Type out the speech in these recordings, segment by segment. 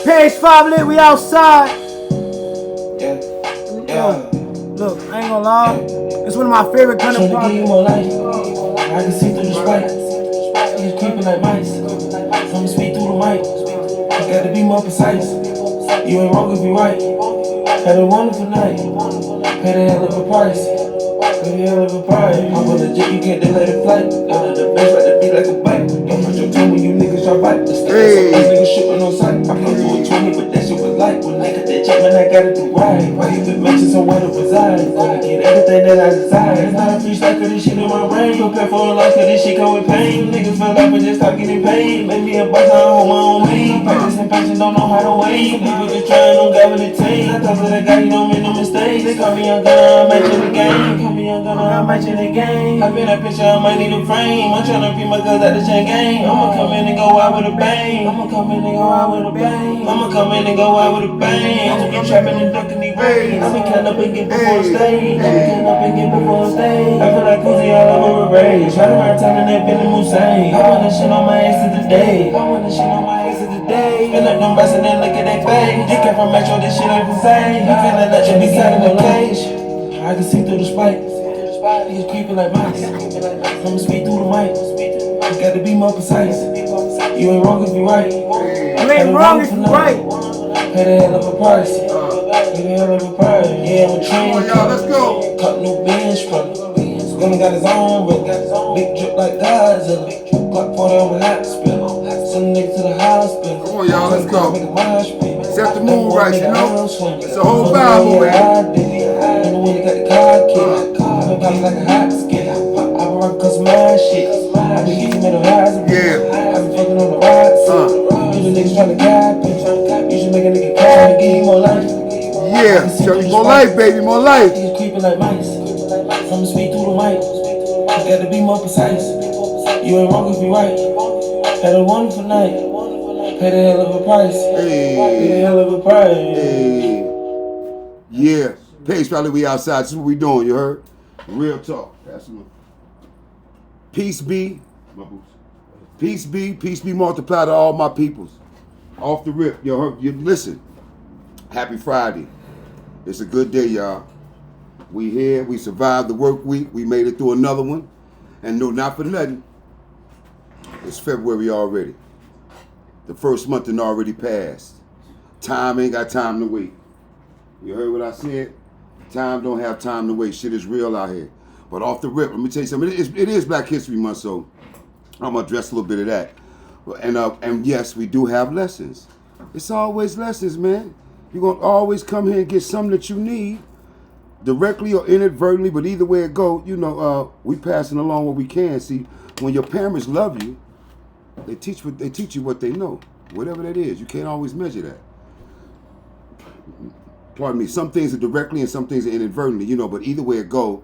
Page5Lit, we outside. Yeah. Look, I ain't gonna lie. It's one of my favorite kind of Trying to give you more life. I can see through the spike. Niggas creeping like mice. Come speak through the mic. Gotta be more precise. You ain't wrong if you right. Had a wonderful night. Paid a hell of a price. Paid a hell of a price. I'm on the jet, you can't delay the flight. Under the bench, like the beat like a bike. Don't hurt your tongue when you niggas try bite. These niggas shooting on sight. I put through a 20, but that shit was light. When I got that check, man, I gotta do right. Why you been mentioned somewhere to reside? Gonna get everything that I desire. It's not a freestyle, cause this shit in my brain. Prepare for a life, cause this shit come with pain. Niggas feel like we just stop getting paid. Make me a boss, I hold my own weed. Practice and patience, don't know how to wait. People just trying, don't got what it takes. I talk to that guy, you don't make no mistakes. They call me young gunner, I'm matching the game. Call me young gunner, I'm matching the game. I been that picture, I might need a frame. I'm tryna be my girls at the chain gang. I'ma come in and go out with a bang. I'ma come in and go out with a bang. I'ma come in and go out with a bang. I'ma be trapping and ducking these rays. I be counting up and get before the stage. I be counting up and get before the stage. I feel like Uzi all over a rage. Try to run time and that Billy Moussain. I want that shit on my ass to the day. I want that shit on my ass to the day. Spin up them breasts and then look at that face. You came from Metro, this shit ain't insane. You feeling that you be sat in the cage. I can see through the spike. Niggas creeping like mice. Come speak through the mic. You gotta be more precise. You ain't wrong if you right. You ain't wrong if you right. Paid a hell of a price. Paid a hell of a price. Yeah, I'm a train. Come on, y'all, let's go. Cut new bench from. Gonna got his own with big drip like Godzilla. Glock 40 on my hot spill. Send niggas to the hospital. Come on, y'all, let's go. Set the mood right, you know. It's a whole vibe over here. And when they got the car kid, I'm probably like a hot skin. I been rockin' custom ass shit. I been getting metal highs. Yeah. I been fucking on the ride seat. You the niggas tryna cap it. You should make a nigga cry to give you more life. Yeah, show you more life, baby, more life. Niggas creeping like mice. Come speak through the mic. You gotta be more precise. You ain't wrong if you right. Had a wonderful night. Paid a hell of a price. Paid a hell of a price. Hey. Yeah. Page5Lit, we outside. This is what we doing, you heard? Real talk. That's one. Peace be. Peace be multiplied to all my peoples. Off the rip. You heard? You listen. Happy Friday. It's a good day, y'all. We here. We survived the work week. We made it through another one. And no, not for nothing. It's February already. The first month done already passed. Time ain't got time to wait. You heard what I said? Time don't have time to wait. Shit is real out here. But off the rip, let me tell you something. It is Black History Month, so I'm gonna address a little bit of that. And yes, we do have lessons. It's always lessons, man. You're gonna always come here and get something that you need, directly or inadvertently. But either way it go, you know, we passing along what we can. See, when your parents love you, they teach you what they know, whatever that is. You can't always measure that. Pardon me. Some things are directly and some things are inadvertently, you know. But either way it go,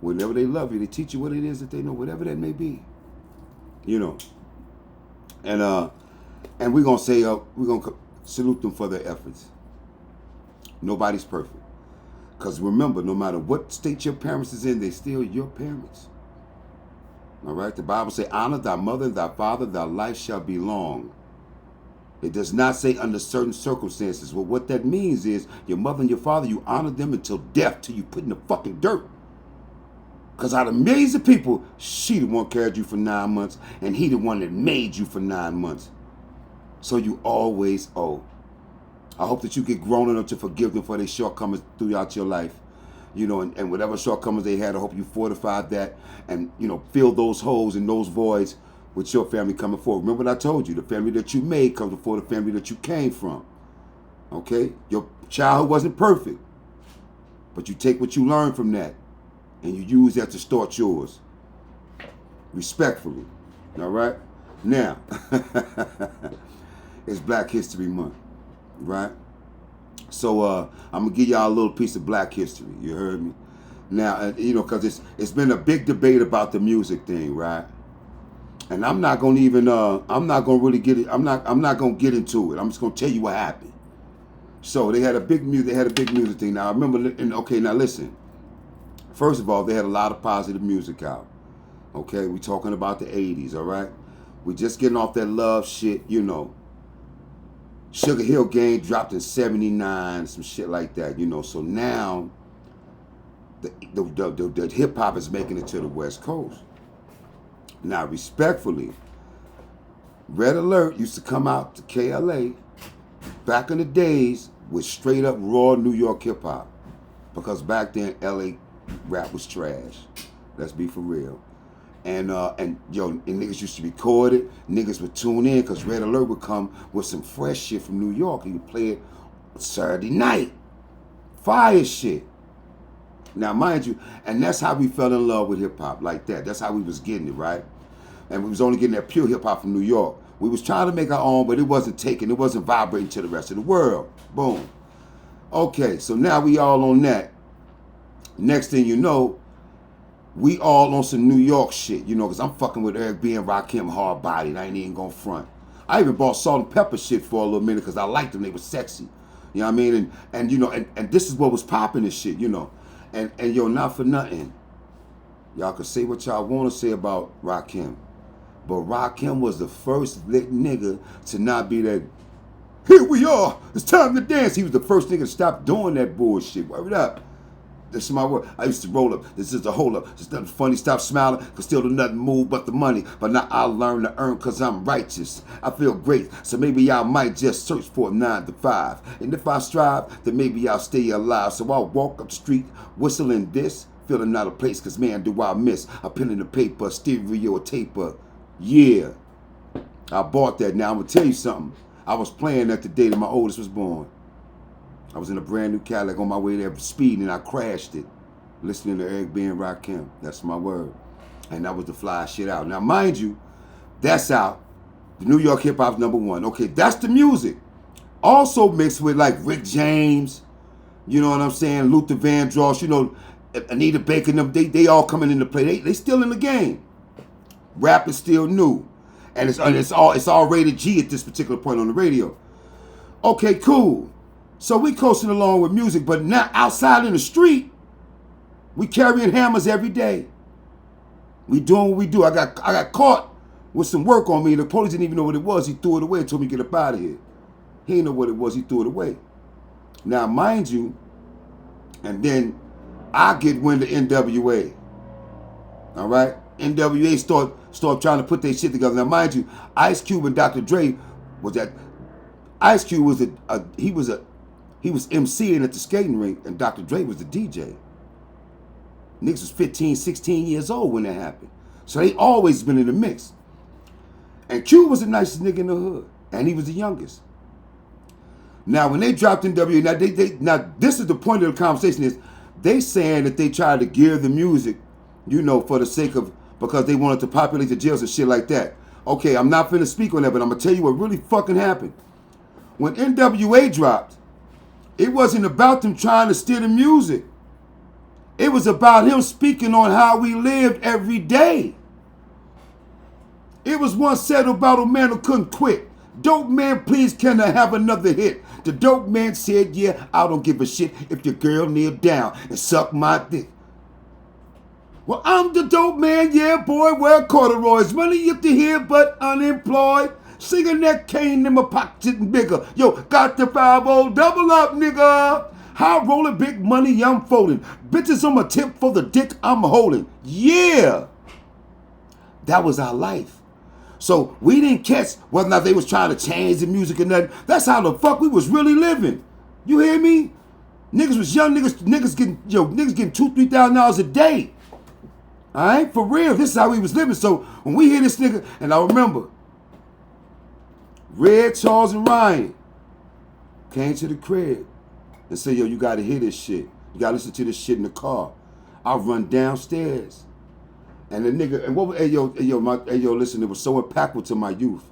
whenever they love you, they teach you what it is that they know, whatever that may be, you know. And we're gonna say we're gonna salute them for their efforts. Nobody's perfect, cause remember, no matter what state your parents is in, they still your parents. All right. The Bible say, "Honor thy mother and thy father; thy life shall be long." It does not say under certain circumstances. Well, what that means is your mother and your father, you honor them until death, till you put in the fucking dirt. Because out of millions of people, she the one carried you for 9 months, and he the one that made you for 9 months. So you always owe. I hope that you get grown enough to forgive them for their shortcomings throughout your life. You know, and whatever shortcomings they had, I hope you fortified that and, you know, fill those holes and those voids with your family coming forward. Remember what I told you, the family that you made comes before the family that you came from. Okay? Your childhood wasn't perfect, but you take what you learned from that and you use that to start yours. Respectfully. All right? Now, it's Black History Month, right? So I'm going to give y'all a little piece of Black history. You heard me? Now, you know, because it's been a big debate about the music thing, right? And I'm not going to even, I'm not going to really get it. I'm not going to get into it. I'm just going to tell you what happened. So they had a big music thing. Now, I remember, okay, now listen. First of all, they had a lot of positive music out. Okay, we talking about the 80s, all right? We just getting off that love shit, you know. Sugar Hill Gang dropped in 79, some shit like that, you know. So now the hip hop is making it to the West Coast. Now, respectfully, Red Alert used to come out to KLA back in the days with straight up raw New York hip hop. Because back then LA rap was trash. Let's be for real. And niggas used to record it. Niggas would tune in because Red Alert would come with some fresh shit from New York. He would play it Saturday night. Fire shit. Now, mind you, and that's how we fell in love with hip hop, like that. That's how we was getting it, right? And we was only getting that pure hip hop from New York. We was trying to make our own, but it wasn't taking, it wasn't vibrating to the rest of the world. Boom. Okay, so now we all on that. Next thing you know, we all on some New York shit, you know, because I'm fucking with Eric B and Rakim hard bodied. I ain't even gonna front. I even bought Salt and Pepper shit for a little minute because I liked them. They were sexy. You know what I mean? And you know, and this is what was popping and shit, you know. And yo, not for nothing. Y'all can say what y'all want to say about Rakim. But Rakim was the first lit nigga to not be that, here we are, it's time to dance. He was the first nigga to stop doing that bullshit. Word up. This is my word. I used to roll up. This is the hold up. It's nothing funny. Stop smiling. Cause still do nothing move but the money. But now I learn to earn cause I'm righteous. I feel great. So maybe y'all might just search for a 9 to 5. And if I strive, then maybe I'll stay alive. So I'll walk up the street whistling this. Feeling out of place cause man do I miss a pen and a paper, stereo, a taper. Yeah. I bought that. Now I'm gonna tell you something. I was playing that the day that my oldest was born. I was in a brand new Cadillac on my way there speeding and I crashed it. Listening to Eric B and Rakim. That's my word. And that was the fly shit out. Now mind you, that's out. The New York hip hop's #1. Okay, that's the music. Also mixed with like Rick James, you know what I'm saying? Luther Vandross, you know, Anita Baker, them, they all coming into play. They still in the game. Rap is still new. And it's all rated G at this particular point on the radio. Okay, cool. So we coasting along with music, but now outside in the street, we carrying hammers every day. We doing what we do. I got caught with some work on me. The police didn't even know what it was. He threw it away and told me to get up out of here. He didn't know what it was. He threw it away. Now, mind you, and then I get wind of NWA. All right? NWA start trying to put their shit together. Now, mind you, Ice Cube and Dr. Dre was that. Ice Cube was he was MCing at the skating rink, and Dr. Dre was the DJ. Niggas was 15, 16 years old when that happened. So they always been in the mix. And Cube was the nicest nigga in the hood, and he was the youngest. Now, when they dropped NWA, now this is the point of the conversation is, they saying that they tried to gear the music, you know, for the sake of, because they wanted to populate the jails and shit like that. Okay, I'm not finna speak on that, but I'm gonna tell you what really fucking happened. When NWA dropped, it wasn't about them trying to steal the music. It was about him speaking on how we lived every day. It was one said about a man who couldn't quit. Dope man, please can I have another hit? The dope man said, yeah, I don't give a shit if your girl kneel down and suck my dick. Well, I'm the dope man, yeah, boy, wear corduroys. Money up to here, but unemployed. Singing that cane in my pocket getting bigger. Yo, got the 5-0, double up, nigga. High rolling, big money, I'm folding. Bitches on my tip for the dick I'm holding. Yeah. That was our life. So we didn't catch whether or not they was trying to change the music or nothing. That's how the fuck we was really living. You hear me? Niggas was young, niggas getting $2,000-$3,000 a day. All right, for real. This is how we was living. So when we hear this nigga, and I remember, Red, Charles, and Ryan came to the crib and said, yo, you gotta hear this shit. You gotta listen to this shit in the car. I run downstairs. And the nigga, and what, hey yo, listen, it was so impactful to my youth.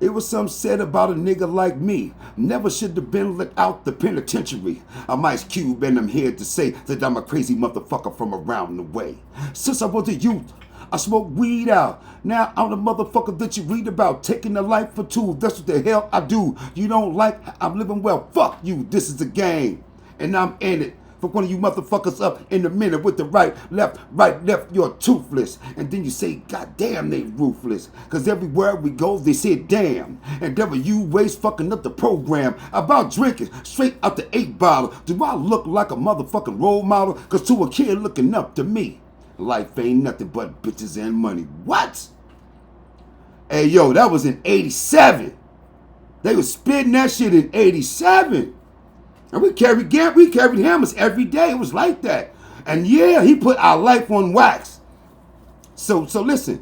It was something said about a nigga like me. Never should have been let out the penitentiary. I'm Ice Cube and I'm here to say that I'm a crazy motherfucker from around the way. Since I was a youth, I smoked weed out. Now I'm the motherfucker that you read about, taking the life for two. That's what the hell I do. You don't like, I'm living well. Fuck you, this is a game. And I'm in it Fuck one of you motherfuckers up in a minute with the right, left, you're toothless. And then you say, God damn, they ruthless. Cause everywhere we go, they say damn. And W waste fucking up the program about drinking straight out the 8 bottle. Do I look like a motherfucking role model? Cause to a kid looking up to me, life ain't nothing but bitches and money. What? Hey, yo, that was in 87. They was spitting that shit in 87. And we carried hammers every day. It was like that. And yeah, he put our life on wax. So listen,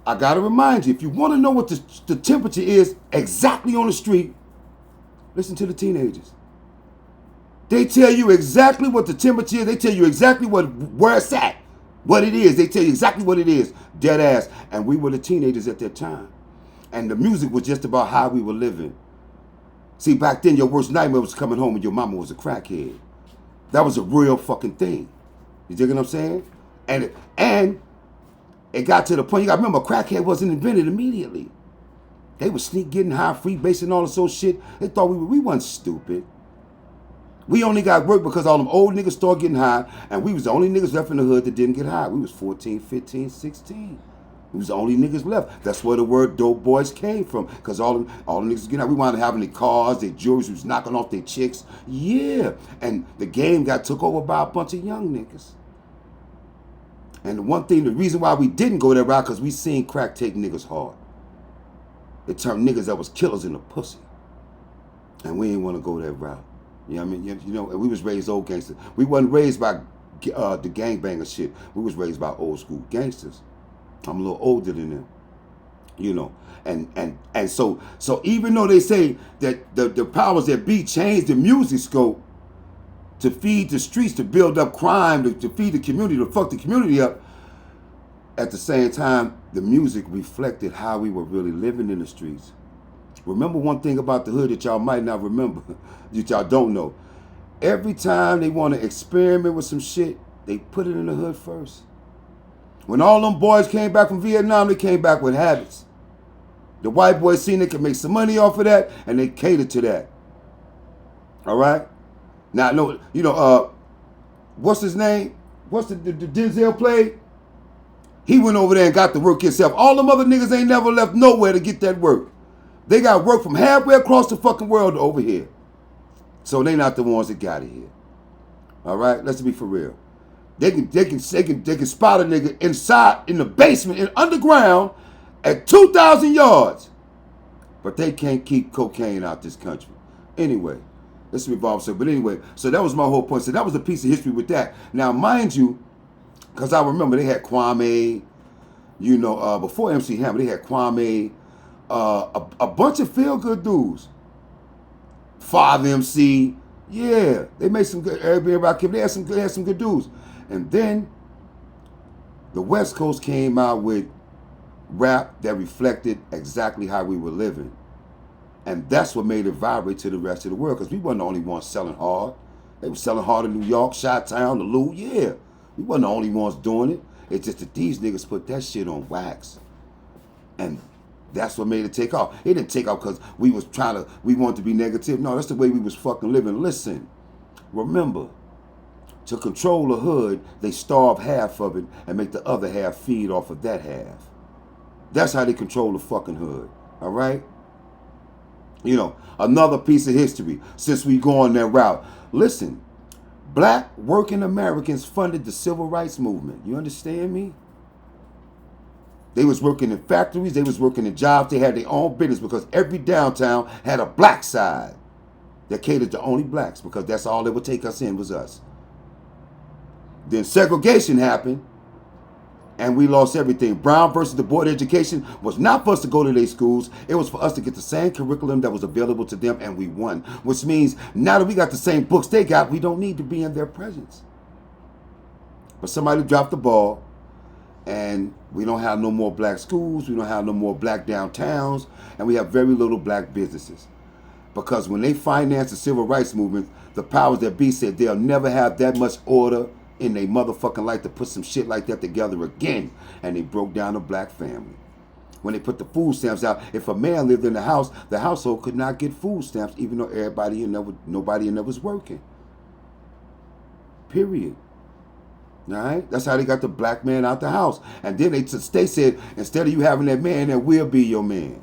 I got to remind you, if you want to know what the temperature is exactly on the street, listen to the teenagers. They tell you exactly what the temperature is. They tell you exactly where it's at, what it is. They tell you exactly what it is, dead ass. And we were the teenagers at that time. And the music was just about how we were living. See, back then, your worst nightmare was coming home and your mama was a crackhead. That was a real fucking thing. You dig what I'm saying? And it got to the point, you got to remember, crackhead wasn't invented immediately. They would sneak getting high, freebase and all this old shit. They thought we wasn't stupid. We only got work because all them old niggas started getting high, and we was the only niggas left in the hood that didn't get high. We was 14, 15, 16. We was the only niggas left. That's where the word dope boys came from. Because all the niggas getting out. We wanted having their cars, their jewelry, we was knocking off their chicks. Yeah. And the game got took over by a bunch of young niggas. And the reason why we didn't go that route, because we seen crack take niggas hard. It turned niggas that was killers into pussy. And we didn't want to go that route. You know what I mean? You know, we was raised old gangsters. We wasn't raised by the gangbanger shit. We was raised by old school gangsters. I'm a little older than them, you know, and so even though they say that the powers that be changed the music scope to feed the streets, to build up crime, to feed the community, to fuck the community up, at the same time, the music reflected how we were really living in the streets. Remember one thing about the hood that y'all might not remember, that y'all don't know. Every time they want to experiment with some shit, they put it in the hood first. When all them boys came back from Vietnam, they came back with habits. The white boys seen they could make some money off of that, and they catered to that. All right? Now, you know, what's his name? What's the Denzel played? He went over there and got the work himself. All them other niggas ain't never left nowhere to get that work. They got work from halfway across the fucking world to over here. So they not the ones that got it here. All right? Let's be for real. They can spot a nigga inside in the basement and underground at 2,000 yards, but they can't keep cocaine out this country. Anyway, let's revolve. But anyway, so that was my whole point. So that was a piece of history with that. Now, mind you, because I remember they had Kwame, you know, before MC Hammer, they had Kwame, a bunch of feel good dudes. 5MC, yeah, they made some good. Everybody, they had some good dudes. And then the West Coast came out with rap that reflected exactly how we were living. And that's what made it vibrate to the rest of the world, because we weren't the only ones selling hard. They were selling hard in New York, Chi-Town, the Lou, yeah. We weren't the only ones doing it. It's just that these niggas put that shit on wax. And that's what made it take off. It didn't take off because we wanted to be negative. No, that's the way we was fucking living. Listen, remember, to control the hood, they starve half of it and make the other half feed off of that half. That's how they control the fucking hood. All right? You know, another piece of history, since we go on that route. Listen, black working Americans funded the civil rights movement. You understand me? They was working in factories. They was working in jobs. They had their own business because every downtown had a black side that catered to only blacks, because that's all that would take us in was us. Then segregation happened, and we lost everything. Brown versus the Board of Education was not for us to go to their schools. It was for us to get the same curriculum that was available to them, and we won. Which means now that we got the same books they got, we don't need to be in their presence. But somebody dropped the ball, and we don't have no more black schools. We don't have no more black downtowns, and we have very little black businesses. Because when they financed the civil rights movement, the powers that be said they'll never have that much order in their motherfucking life to put some shit like that together again. And they broke down the black family. When they put the food stamps out, if a man lived in the house, the household could not get food stamps, even though nobody in there was working. Period. All right? That's how they got the black man out the house. And then they said, instead of you having that man, that will be your man.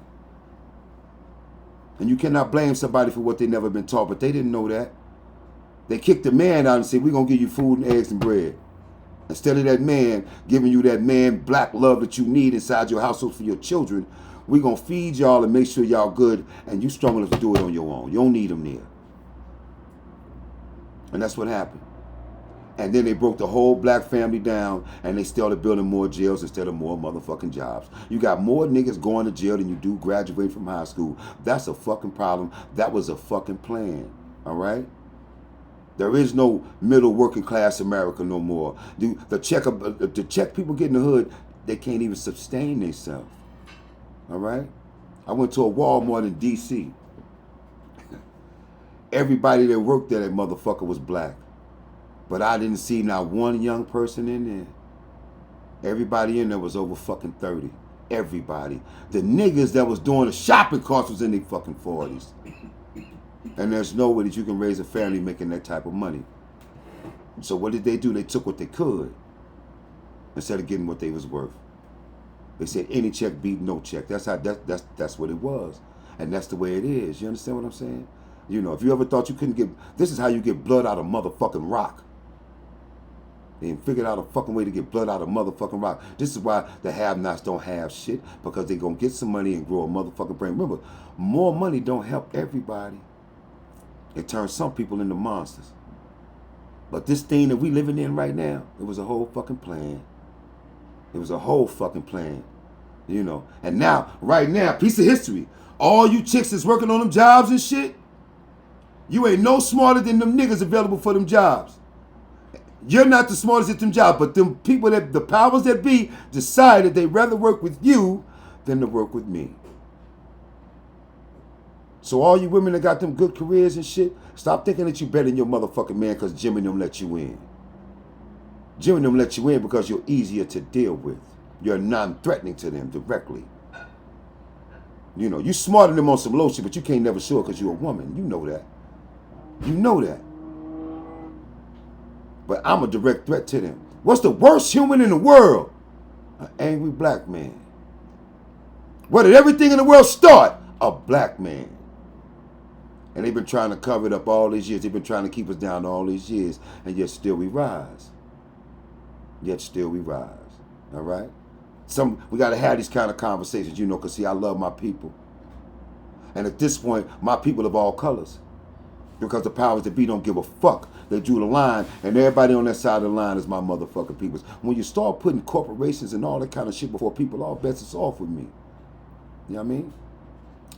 And you cannot blame somebody for what they never been taught, but they didn't know that. They kicked the man out and said, we're going to give you food and eggs and bread. Instead of that man giving you that man black love that you need inside your household for your children, we're going to feed y'all and make sure y'all good, and you strong enough to do it on your own. You don't need them there. And that's what happened. And then they broke the whole black family down, and they started building more jails instead of more motherfucking jobs. You got more niggas going to jail than you do graduating from high school. That's a fucking problem. That was a fucking plan. All right? There is no middle working class America no more. The check people get in the hood, they can't even sustain themselves. All right? I went to a Walmart in D.C. Everybody that worked there, that motherfucker was black. But I didn't see not one young person in there. Everybody in there was over fucking 30. Everybody. The niggas that was doing the shopping carts was in their fucking 40s. And there's no way that you can raise a family making that type of money. So what did they do? They took what they could instead of getting what they was worth. They said any check beat no check. That's what it was. And that's the way it is. You understand what I'm saying? You know, if you ever thought you couldn't get, this is how you get blood out of motherfucking rock. They figured out a fucking way to get blood out of motherfucking rock. This is why the have-nots don't have shit, because they gonna get some money and grow a motherfucking brain. Remember, more money don't help everybody. It turns some people into monsters. But this thing that we living in right now, it was a whole fucking plan. It was a whole fucking plan. You know, and now, right now, piece of history. All you chicks that's working on them jobs and shit, you ain't no smarter than them niggas available for them jobs. You're not the smartest at them jobs, but them people that, the powers that be, decided they'd rather work with you than to work with me. So all you women that got them good careers and shit, stop thinking that you better than your motherfucking man because Jim and them let you in. Jim and them let you in because you're easier to deal with. You're non-threatening to them directly. You know, you smarter than them on some low shit, but you can't never show it because you're a woman. You know that. You know that. But I'm a direct threat to them. What's the worst human in the world? An angry black man. Where did everything in the world start? A black man. And they've been trying to cover it up all these years. They've been trying to keep us down all these years. And yet still we rise. Yet still we rise. All right? We got to have these kind of conversations, you know, because, see, I love my people. And at this point, my people of all colors. Because the powers that be don't give a fuck. They drew the line, and everybody on that side of the line is my motherfucking peoples. When you start putting corporations and all that kind of shit before people, all bets is off with me. You know what I mean?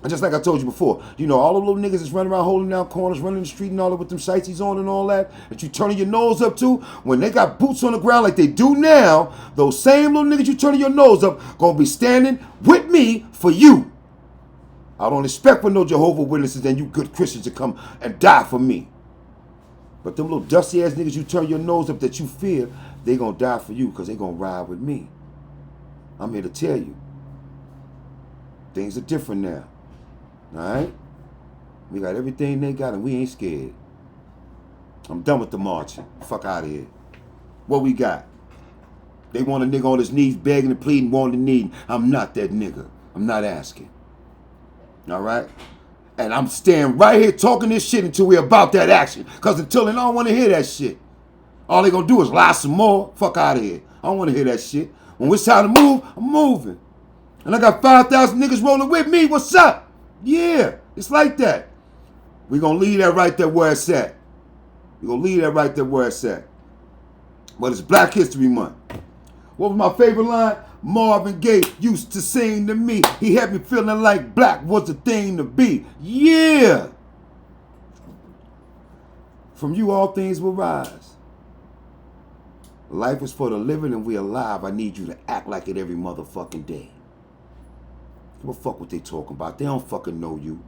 And just like I told you before, you know, all the little niggas that's running around holding down corners, running the street and all that with them sightsees on and all that you turning your nose up to, when they got boots on the ground like they do now, those same little niggas you turning your nose up gonna be standing with me for you. I don't expect for no Jehovah's Witnesses and you good Christians to come and die for me. But them little dusty ass niggas you turn your nose up that you fear, they gonna die for you because they gonna ride with me. I'm here to tell you. Things are different now. Alright? We got everything they got and we ain't scared. I'm done with the marching. Fuck out of here. What we got? They want a nigga on his knees begging and pleading, wanting to need. I'm not that nigga. I'm not asking. Alright? And I'm staying right here talking this shit until we're about that action. Because until then, I don't want to hear that shit. All they gonna do is lie some more. Fuck out of here. I don't want to hear that shit. When it's time to move, I'm moving. And I got 5,000 niggas rolling with me. What's up? Yeah, it's like that. We're gonna leave that right there where it's at. We're gonna leave that right there where it's at. But it's Black History Month. What was my favorite line? Marvin Gaye used to sing to me. He had me feeling like black was the thing to be. Yeah. From you all things will rise. Life is for the living and we alive. I need you to act like it every motherfucking day. Give a fuck what they talking about. They don't fucking know you.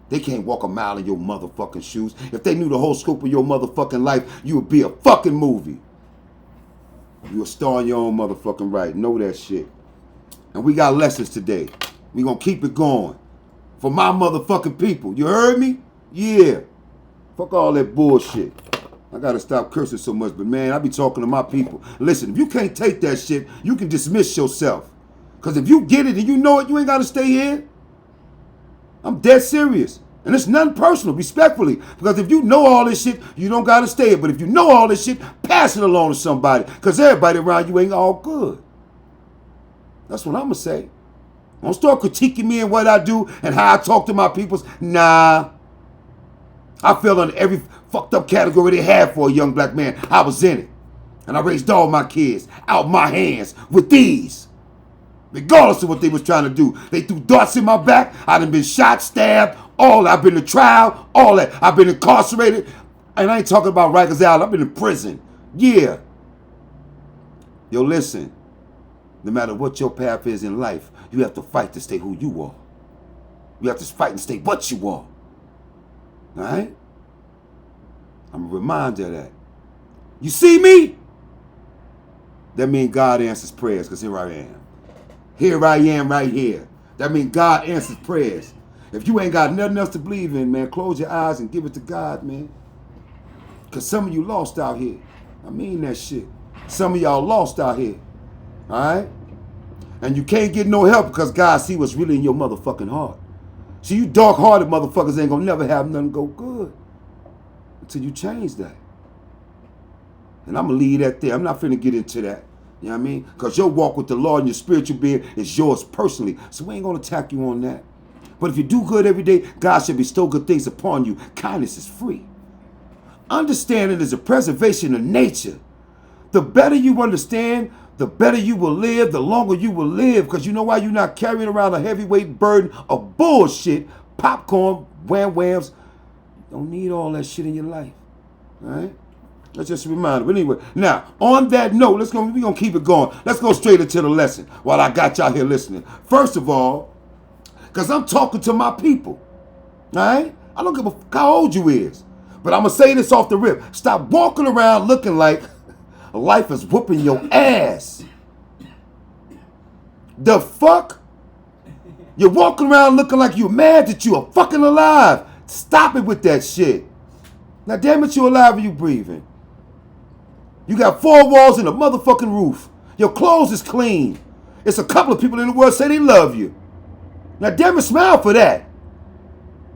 They can't walk a mile in your motherfucking shoes. If they knew the whole scope of your motherfucking life, you would be a fucking movie. You a star in your own motherfucking right. Know that shit. And we got lessons today. We gonna keep it going. For my motherfucking people. You heard me? Yeah. Fuck all that bullshit. I gotta stop cursing so much, but man, I be talking to my people. Listen, if you can't take that shit, you can dismiss yourself. Because if you get it and you know it, you ain't gotta stay here. I'm dead serious. And it's nothing personal, respectfully. Because if you know all this shit, you don't gotta stay here. But if you know all this shit, pass it along to somebody. Because everybody around you ain't all good. That's what I'm gonna say. Don't start critiquing me and what I do and how I talk to my peoples. Nah. I fell in every fucked up category they had for a young black man. I was in it. And I raised all my kids out my hands with these. Regardless of what they was trying to do. They threw darts in my back. I done been shot, stabbed, all that. I've been to trial, all that. I've been incarcerated. And I ain't talking about Rikers Island. I've been in prison. Yeah. Yo, listen. No matter what your path is in life, you have to fight to stay who you are. You have to fight and stay what you are. Alright? I'm a reminder of that. You see me? That means God answers prayers, because here I am. Here I am right here. That means God answers prayers. If you ain't got nothing else to believe in, man, close your eyes and give it to God, man. Because some of you lost out here. I mean that shit. Some of y'all lost out here. Alright? And you can't get no help because God see what's really in your motherfucking heart. See, you dark-hearted motherfuckers ain't gonna never have nothing go good until you change that. And I'm gonna leave that there. I'm not finna get into that. You know what I mean? Because your walk with the Lord and your spiritual being is yours personally. So we ain't gonna attack you on that. But if you do good every day, God should bestow good things upon you. Kindness is free. Understanding is a preservation of nature. The better you understand, the better you will live, the longer you will live. Because you know why you're not carrying around a heavyweight burden of bullshit, popcorn, wham-whams. You don't need all that shit in your life. All right? That's just a reminder. But anyway, now, on that note, we're going to keep it going. Let's go straight into the lesson while I got y'all here listening. First of all, because I'm talking to my people. All right? I don't give a fuck how old you is. But I'm going to say this off the rip. Stop walking around looking like life is whooping your ass. The fuck? You're walking around looking like you're mad that you are fucking alive. Stop it with that shit. Now, damn it, you alive and you breathing. You got 4 walls and a motherfucking roof. Your clothes is clean. It's a couple of people in the world say they love you. Now, damn it, smile for that.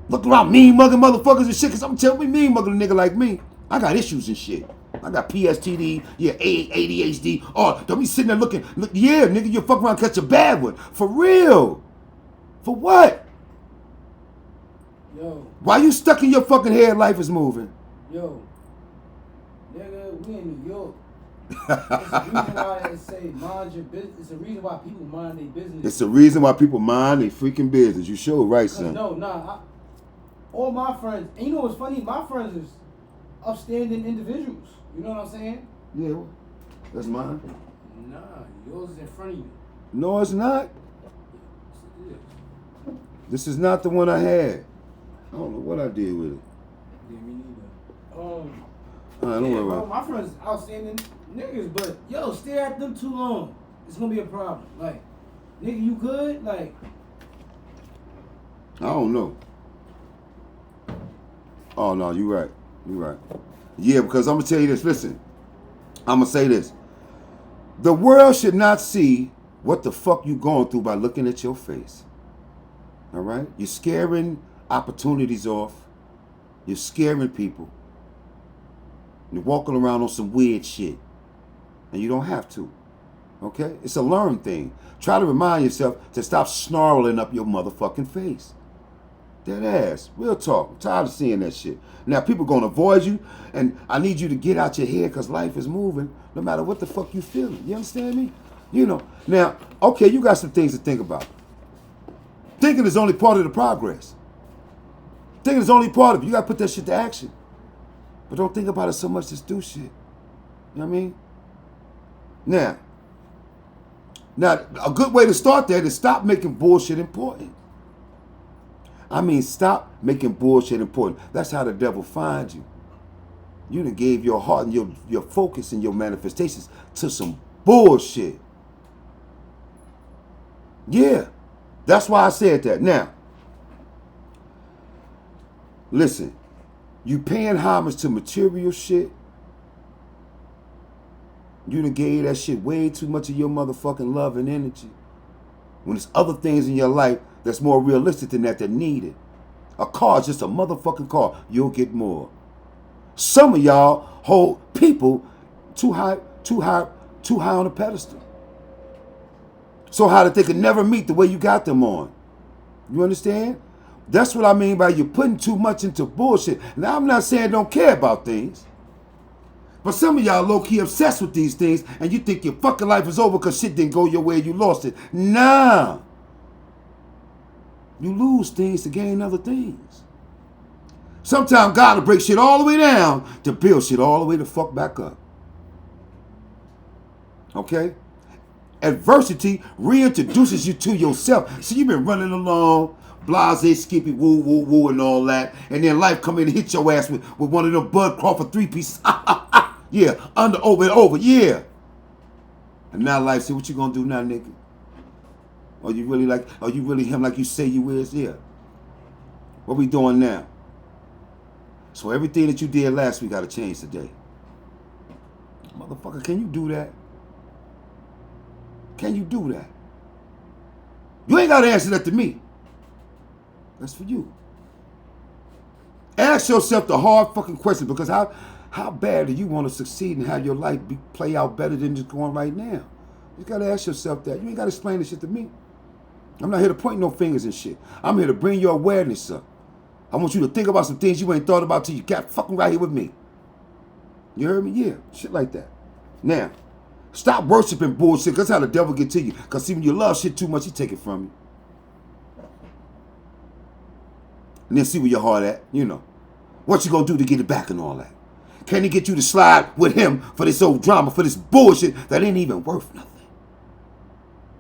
Look around mean mugging motherfuckers and shit, because I'm telling you, mean mugging a nigga like me. I got issues and shit. I got PSTD, yeah, ADHD. Oh, don't be sitting there looking. Look, yeah, nigga, you fuck around, catch a bad one. For real. For what? Yo. Why you stuck in your fucking head? Life is moving. Yo. Nigga, we in New York. It's the reason why they say mind your business. It's the reason why people mind their business. It's the reason why people mind their freaking business. You sure right, son. No, all my friends, and you know what's funny? My friends is upstanding individuals. You know what I'm saying? Yeah, that's mine. Nah, yours is in front of you. No, it's not. Yes, it is. This is not the one I had. I don't know what I did with it. Yeah, me neither. All right, don't worry about it. My friends outstanding niggas, but yo, stare at them too long. It's gonna be a problem. Like, nigga, you good? Like, I don't know. Oh, no, you right. You right. Yeah, because I'm going to tell you this. Listen, I'm going to say this. The world should not see what the fuck you going through by looking at your face. All right? You're scaring opportunities off. You're scaring people. You're walking around on some weird shit. And you don't have to. Okay? It's a learned thing. Try to remind yourself to stop snarling up your motherfucking face. Dead ass. Real talk. I'm tired of seeing that shit. Now, people going to avoid you, and I need you to get out your head because life is moving no matter what the fuck you feeling. You understand me? You know. Now, okay, you got some things to think about. Thinking is only part of the progress. Thinking is only part of it. You got to put that shit to action. But don't think about it so much, just do shit. You know what I mean? Now, a good way to start that is stop making bullshit important. I mean, stop making bullshit important. That's how the devil finds you. You done gave your heart and your focus and your manifestations to some bullshit. Yeah, that's why I said that. Now, listen, you paying homage to material shit You done gave that shit way too much of your motherfucking love and energy. When there's other things in your life that's more realistic than that need it. A car is just a motherfucking car. You'll get more. Some of y'all hold people too high on a pedestal. So high that they could never meet the way you got them on. You understand? That's what I mean by you putting too much into bullshit. Now, I'm not saying don't care about things. But some of y'all low-key obsessed with these things and you think your fucking life is over because shit didn't go your way and you lost it. Nah. You lose things to gain other things. Sometimes God will break shit all the way down to build shit all the way the fuck back up. Okay? Adversity reintroduces you to yourself. See, you've been running along, blase, skippy, woo, woo, woo, and all that. And then life come in and hit your ass with one of them Bud Crawford 3-pieces. Yeah, under, over, and over, yeah. And now life say, what you gonna do now, nigga? Are you really him like you say you is? Yeah. What we doing now? So everything that you did last week gotta change today. Motherfucker, can you do that? Can you do that? You ain't gotta answer that to me. That's for you. Ask yourself the hard fucking question, because how bad do you want to succeed and have your life play out better than just going right now? You gotta ask yourself that. You ain't gotta explain this shit to me. I'm not here to point no fingers and shit. I'm here to bring your awareness up. I want you to think about some things you ain't thought about till you got fucking right here with me. You heard me? Yeah, shit like that. Now, stop worshiping bullshit. That's how the devil get to you. Because see, when you love shit too much, he take it from you. And then see where your heart at, you know. What you gonna do to get it back and all that? Can he get you to slide with him for this old drama, for this bullshit that ain't even worth nothing?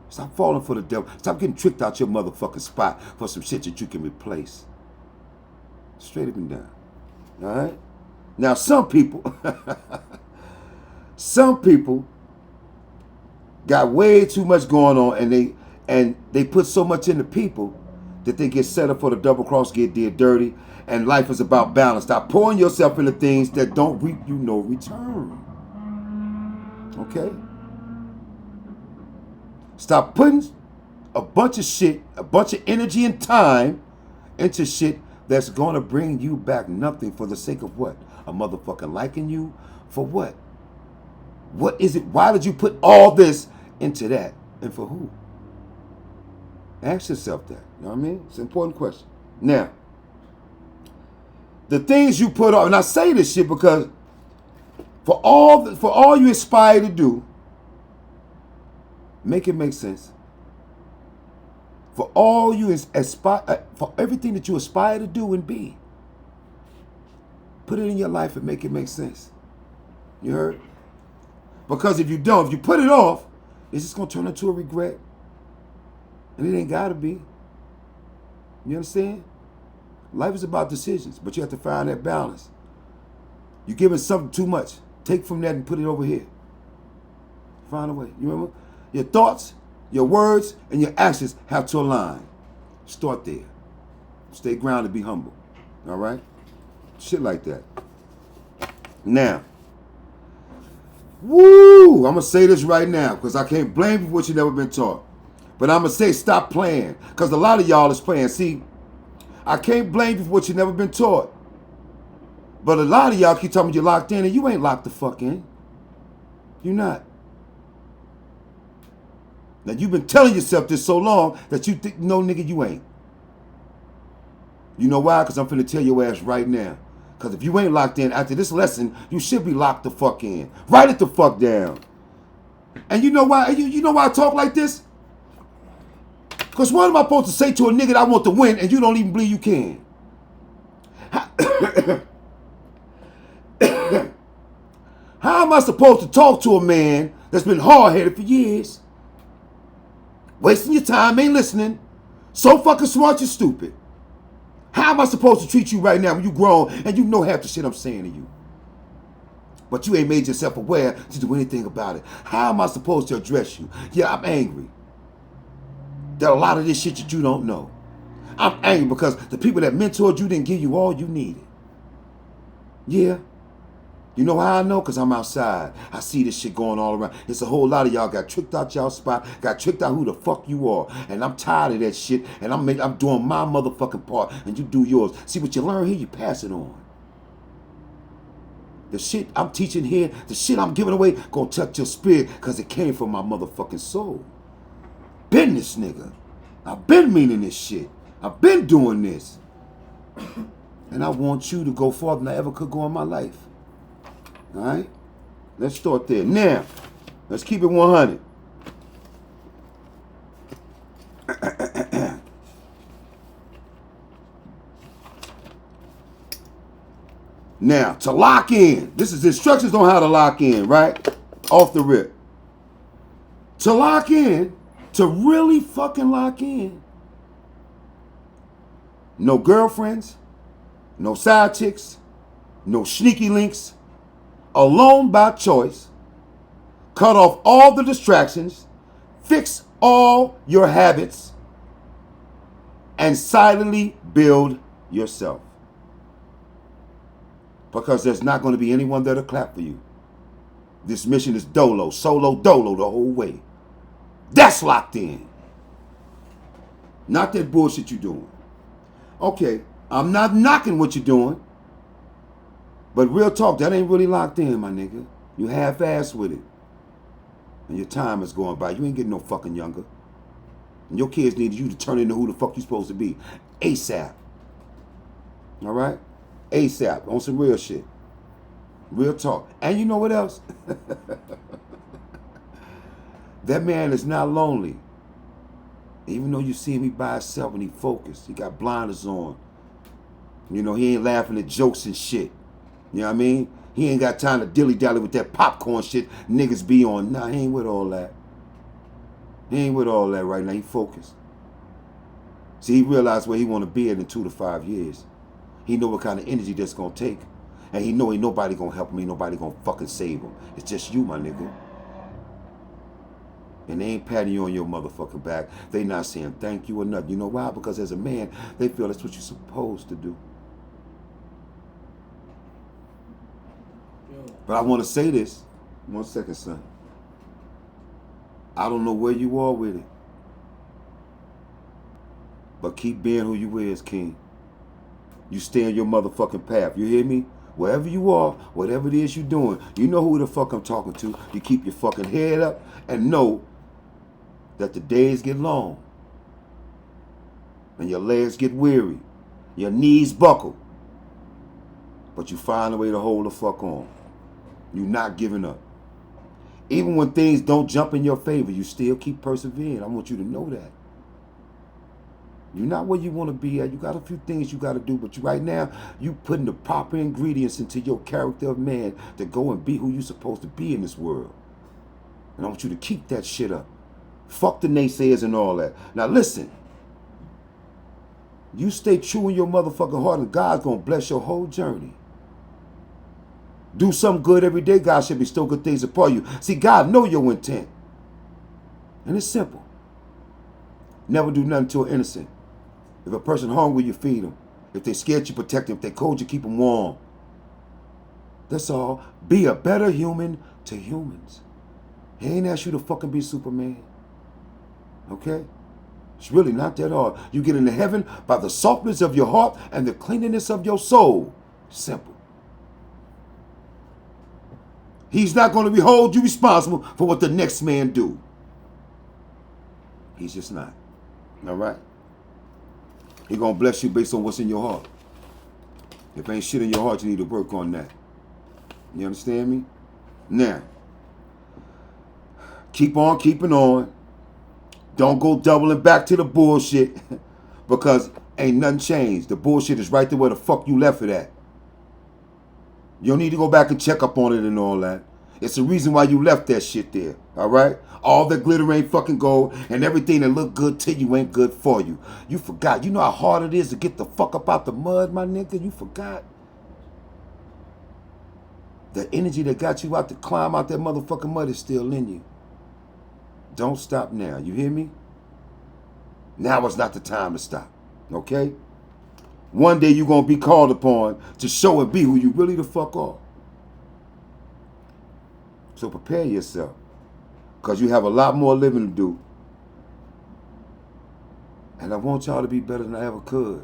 Stop falling for the devil. Stop getting tricked out your motherfucking spot for some shit that you can replace. Straight up and down. All right? Now, some people got way too much going on, and they put so much into people that they get set up for the double cross, get did dirty, and life is about balance. Stop pouring yourself into things that don't reap you no return. Okay? Stop putting a bunch of shit, a bunch of energy and time into shit that's going to bring you back nothing for the sake of what? A motherfucking liking you? For what? What is it? Why did you put all this into that? And for who? Ask yourself that. You know what I mean? It's an important question. Now, the things you put on, and I say this shit because for all you aspire to do, make it make sense. For all you aspire, for everything that you aspire to do and be, put it in your life and make it make sense. You heard? Because if you don't, if you put it off, it's just gonna turn into a regret. And it ain't gotta be. You understand? Life is about decisions, but you have to find that balance. You're giving something too much. Take from that and put it over here. Find a way. You remember? Your thoughts, your words, and your actions have to align. Start there. Stay grounded, be humble. All right? Shit like that. Now, woo! I'm going to say this right now because I can't blame you for what you never been taught. But I'm going to say stop playing because a lot of y'all is playing. See, I can't blame you for what you never been taught. But a lot of y'all keep telling me you're locked in and you ain't locked the fuck in. You're not. Now, you've been telling yourself this so long that you think, no, nigga, you ain't. You know why? Because I'm finna tell your ass right now. Because if you ain't locked in after this lesson, you should be locked the fuck in. Write it the fuck down. And you know why? You know why I talk like this? Because what am I supposed to say to a nigga that I want to win and you don't even believe you can? How am I supposed to talk to a man that's been hard-headed for years? Wasting your time, ain't listening. So fucking smart, you're stupid. How am I supposed to treat you right now when you grown and you know half the shit I'm saying to you? But you ain't made yourself aware to do anything about it. How am I supposed to address you? Yeah, I'm angry. There are a lot of this shit that you don't know. I'm angry because the people that mentored you didn't give you all you needed. Yeah. You know how I know? Because I'm outside. I see this shit going all around. It's a whole lot of y'all got tricked out y'all spot, got tricked out who the fuck you are. And I'm tired of that shit. And I'm doing my motherfucking part. And you do yours. See what you learn here, you pass it on. The shit I'm teaching here, the shit I'm giving away, gonna touch your spirit because it came from my motherfucking soul. Been this nigga. I've been meaning this shit. I've been doing this. And I want you to go farther than I ever could go in my life. All right? Let's start there. Now, let's keep it 100. Now, to lock in. This is instructions on how to lock in, right? Off the rip. To lock in, to really fucking lock in. No girlfriends, no side chicks, no sneaky links. Alone by choice. Cut off all the distractions. Fix all your habits. And silently build yourself. Because there's not going to be anyone there to clap for you. This mission is solo dolo the whole way. That's locked in. Not that bullshit you're doing. Okay, I'm not knocking what you're doing. But real talk, that ain't really locked in, my nigga. You half-assed with it. And your time is going by. You ain't getting no fucking younger. And your kids need you to turn into who the fuck you supposed to be. ASAP. All right? ASAP. On some real shit. Real talk. And you know what else? That man is not lonely. Even though you see him, he by himself and he focused. He got blinders on. You know, he ain't laughing at jokes and shit. You know what I mean? He ain't got time to dilly-dally with that popcorn shit niggas be on. Nah, he ain't with all that. He ain't with all that right now. He focused. See, he realized where he want to be in 2 to 5 years. He know what kind of energy that's going to take. And he know ain't nobody going to help him. Ain't nobody going to fucking save him. It's just you, my nigga. And they ain't patting you on your motherfucking back. They not saying thank you or nothing. You know why? Because as a man, they feel that's what you're supposed to do. But I want to say this. 1 second, son. I don't know where you are with it. But keep being who you is, King. You stay on your motherfucking path. You hear me? Wherever you are, whatever it is you're doing, you know who the fuck I'm talking to. You keep your fucking head up and know that the days get long. And your legs get weary. Your knees buckle. But you find a way to hold the fuck on. You're not giving up. Even when things don't jump in your favor, you still keep persevering. I want you to know that. You're not where you want to be at. You got a few things you got to do, but right now, you putting the proper ingredients into your character of man to go and be who you're supposed to be in this world. And I want you to keep that shit up. Fuck the naysayers and all that. Now listen. You stay true in your motherfucking heart and God's going to bless your whole journey. Do something good every day. God should bestow good things upon you. See, God know your intent. And it's simple. Never do nothing to an innocent. If a person hungry, you feed them. If they scared, you protect them. If they cold, you keep them warm. That's all. Be a better human to humans. He ain't asked you to fucking be Superman. Okay? It's really not that hard. You get into heaven by the softness of your heart and the cleanliness of your soul. Simple. He's not going to hold you responsible for what the next man do. He's just not. All right? He's going to bless you based on what's in your heart. If ain't shit in your heart, you need to work on that. You understand me? Now, keep on keeping on. Don't go doubling back to the bullshit because ain't nothing changed. The bullshit is right there where the fuck you left it at. You don't need to go back and check up on it and all that. It's the reason why you left that shit there, all right? All that glitter ain't fucking gold, and everything that look good to you ain't good for you. You forgot. You know how hard it is to get the fuck up out the mud, my nigga? You forgot. The energy that got you out to climb out that motherfucking mud is still in you. Don't stop now. You hear me? Now is not the time to stop, okay? One day you're going to be called upon to show and be who you really the fuck are. So prepare yourself. Because you have a lot more living to do. And I want y'all to be better than I ever could.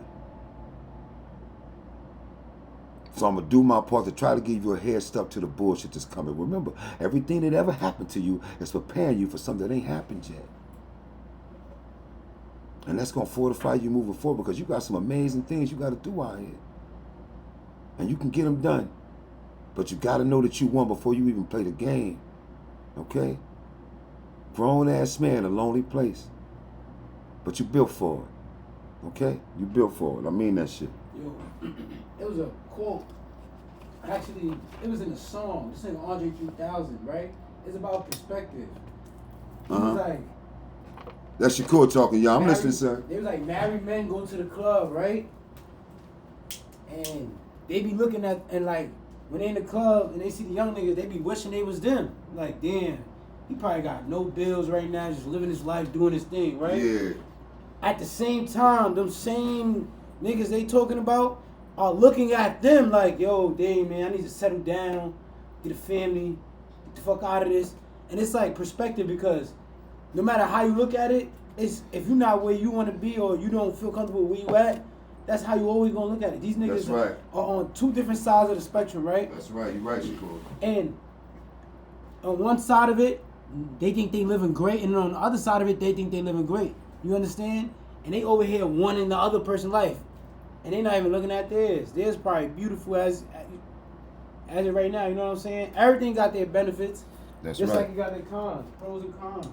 So I'm going to do my part to try to give you a head start to the bullshit that's coming. Remember, everything that ever happened to you is preparing you for something that ain't happened yet. And that's going to fortify you moving forward because you got some amazing things you got to do out here. And you can get them done. But you got to know that you won before you even play the game. Okay? Grown-ass man, a lonely place. But you built for it. Okay? You built for it. I mean that shit. Yo, it was a quote. Actually, it was in a song. This nigga Andre 3000, right? It's about perspective. He was like, that's Shakur talking, y'all. I'm listening, sir. They was like, married men go to the club, right? And they be looking at, and like, when they in the club and they see the young niggas, they be wishing they was them. Like, damn, he probably got no bills right now, just living his life, doing his thing, right? Yeah. At the same time, them same niggas they talking about are looking at them like, yo, damn, man, I need to settle down, get a family, get the fuck out of this. And it's like perspective because no matter how you look at it, it's if you're not where you want to be or you don't feel comfortable where you at, that's how you always gonna look at it. These niggas are on two different sides of the spectrum, right? That's right. You're right, Shakur. And on one side of it, they think they living great, and on the other side of it, they think they living great. You understand? And they over here wanting the other person's life, and they not even looking at theirs. Theirs probably beautiful as it right now. You know what I'm saying? Everything got their benefits. That's just right. like it got their cons, pros and cons.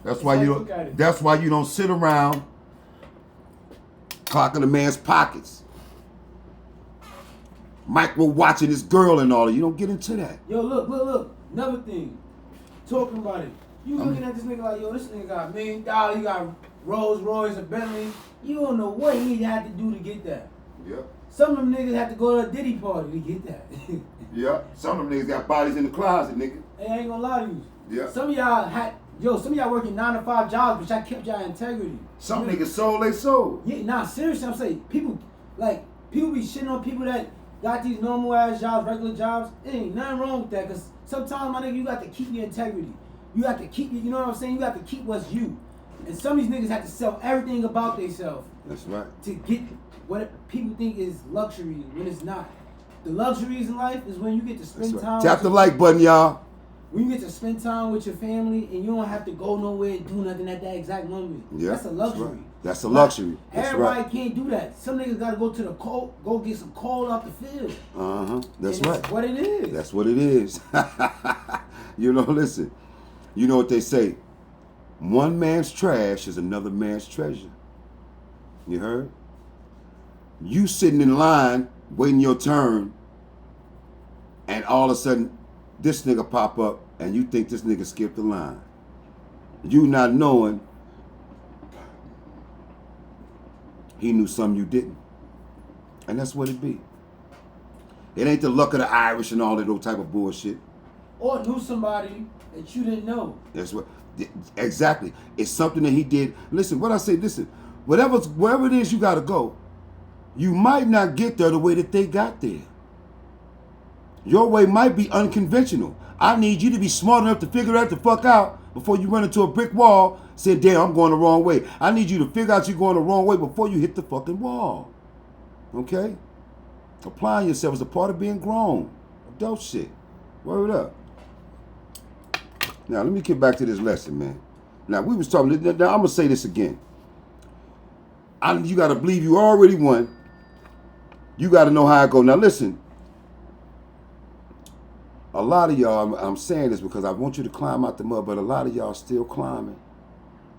That's why you don't. That's why you don't sit around clocking a man's pockets, micro watching this girl and all that. You don't get into that. Yo, look. Another thing. Talking about it. You looking at this nigga like, yo, this nigga got $1 million. He got Rolls Royce, a Bentley. You don't know what he had to do to get that. Yep. Some of them niggas had to go to a Diddy party to get that. Yeah. Some of them niggas got bodies in the closet, nigga. Hey, I ain't gonna lie to you. Yeah. Some of y'all working 9 to 5 jobs, but y'all kept y'all integrity. Some niggas sold they soul. Yeah, nah, seriously, I'm saying people be shitting on people that got these normal ass jobs, regular jobs. It ain't nothing wrong with that, cause sometimes my nigga, you got to keep your integrity. You have to keep, you know what I'm saying? You got to keep what's you. And some of these niggas have to sell everything about themselves. That's right. To get what people think is luxury when it's not. The luxuries in life is when you get to spend time. Tap the like button, y'all. When you get to spend time with your family and you don't have to go nowhere and do nothing at that exact moment. Yeah, that's a luxury. That's, right. That's a luxury. That's everybody right. can't do that. Some niggas gotta go to the cold, go get some coal off the field. That's and right. That's what it is. That's what it is. You know, listen. You know what they say? One man's trash is another man's treasure. You heard? You sitting in line, waiting your turn, and all of a sudden, this nigga pop up, and you think this nigga skipped the line. You not knowing he knew something you didn't. And that's what it be. It ain't the luck of the Irish and all that old type of bullshit. Or knew somebody that you didn't know. That's what, exactly. It's something that he did. Listen, what I say, listen, wherever it is you gotta go, you might not get there the way that they got there. Your way might be unconventional. I need you to be smart enough to figure that the fuck out before you run into a brick wall, say, damn, I'm going the wrong way. I need you to figure out you're going the wrong way before you hit the fucking wall. Okay? Applying yourself is a part of being grown. Adult shit. Word up. Now, let me get back to this lesson, man. Now, we was talking, now I'm going to say this again. You got to believe you already won. You got to know how it go. Now, listen. A lot of y'all, I'm saying this because I want you to climb out the mud, but a lot of y'all still climbing.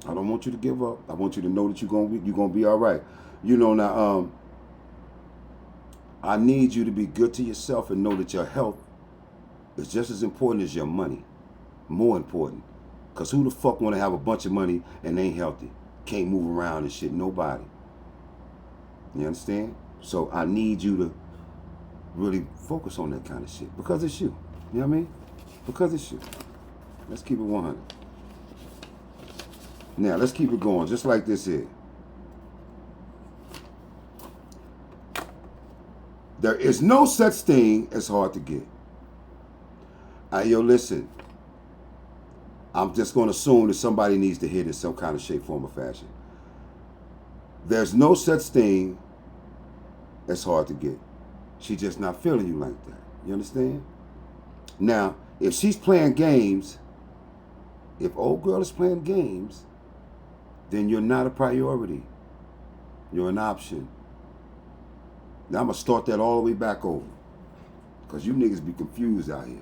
I don't want you to give up. I want you to know that you're gonna be all right. You know, now, I need you to be good to yourself and know that your health is just as important as your money. More important. Because who the fuck want to have a bunch of money and ain't healthy? Can't move around and shit. Nobody. You understand? So I need you to really focus on that kind of shit. Because it's you. You know what I mean? Because it's you. Let's keep it 100. Now, let's keep it going just like this here. There is no such thing as hard to get. Yo, listen. I'm just going to assume that somebody needs to hit in some kind of shape, form, or fashion. There's no such thing as hard to get. She's just not feeling you like that. You understand? Now, if she's playing games, if old girl is playing games, then you're not a priority. You're an option. Now, I'm going to start that all the way back over. Because you niggas be confused out here.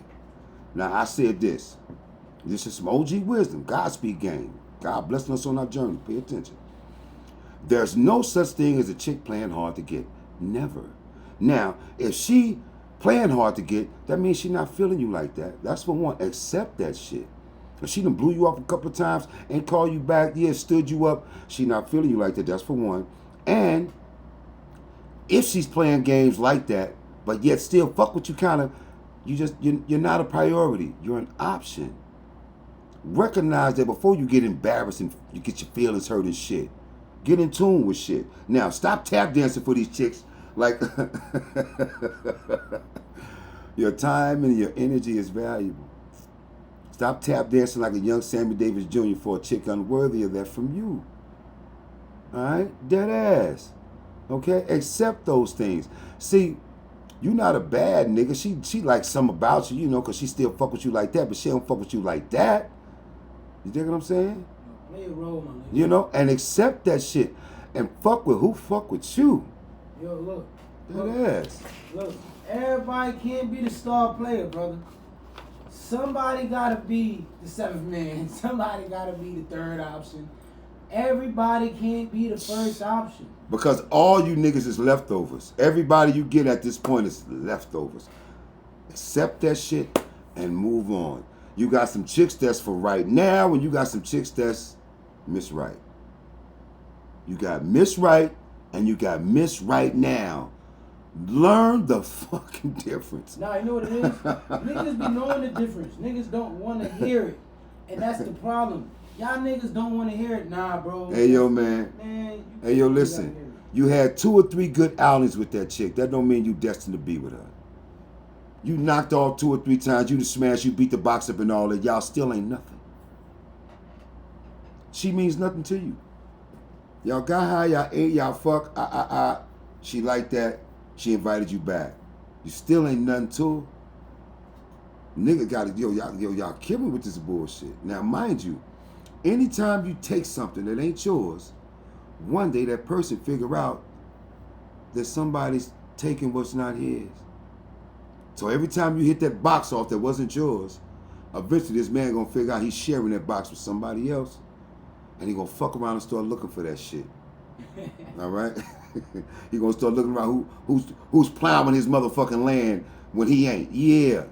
Now, I said this. This is some OG wisdom. Godspeed game. God blessing us on our journey. Pay attention. There's no such thing as a chick playing hard to get. Never. Now, if she playing hard to get, that means she not feeling you like that. That's for one. Accept that shit. If she done blew you up a couple of times and called you back, yeah, stood you up, she not feeling you like that. That's for one. And if she's playing games like that, but yet still fuck with you kind of, you're not a priority. You're an option. Recognize that before you get embarrassed and you get your feelings hurt and shit. Get in tune with shit. Now, stop tap dancing for these chicks. Like, your time and your energy is valuable. Stop tap dancing like a young Sammy Davis Jr. for a chick unworthy of that from you. All right? Dead ass. Okay? Accept those things. See, you not a bad nigga. She likes something about you, you know, because she still fuck with you like that, but she don't fuck with you like that. You dig what I'm saying? Play a role, my nigga. You know, and accept that shit. And fuck with who fuck with you. Yo, look. That ass. Look, everybody can't be the star player, brother. Somebody gotta be the seventh man. Somebody gotta be the third option. Everybody can't be the first option. Because all you niggas is leftovers. Everybody you get at this point is leftovers. Accept that shit and move on. You got some chicks that's for right now, and you got some chicks that's Miss Right. You got Miss Right, and you got Miss Right now. Learn the fucking difference. Nah, you know what it is? Niggas be knowing the difference. Niggas don't want to hear it. And that's the problem. Y'all niggas don't want to hear it. Nah, bro. Hey, yo, man. Hey, yo, listen. You had 2 or 3 good outings with that chick. That don't mean you destined to be with her. You knocked off 2 or 3 times. You done smashed. You beat the box up and all that. Y'all still ain't nothing. She means nothing to you. Y'all got high. Y'all ate. Y'all fuck. She liked that. She invited you back. You still ain't nothing to her. Nigga gotta, y'all kill me with this bullshit. Now, mind you, anytime you take something that ain't yours, one day that person figure out that somebody's taking what's not his. So every time you hit that box off that wasn't yours, eventually this man gonna figure out he's sharing that box with somebody else, and he gonna fuck around and start looking for that shit. All right? He gonna start looking around who's plowing his motherfucking land when he ain't. Yeah.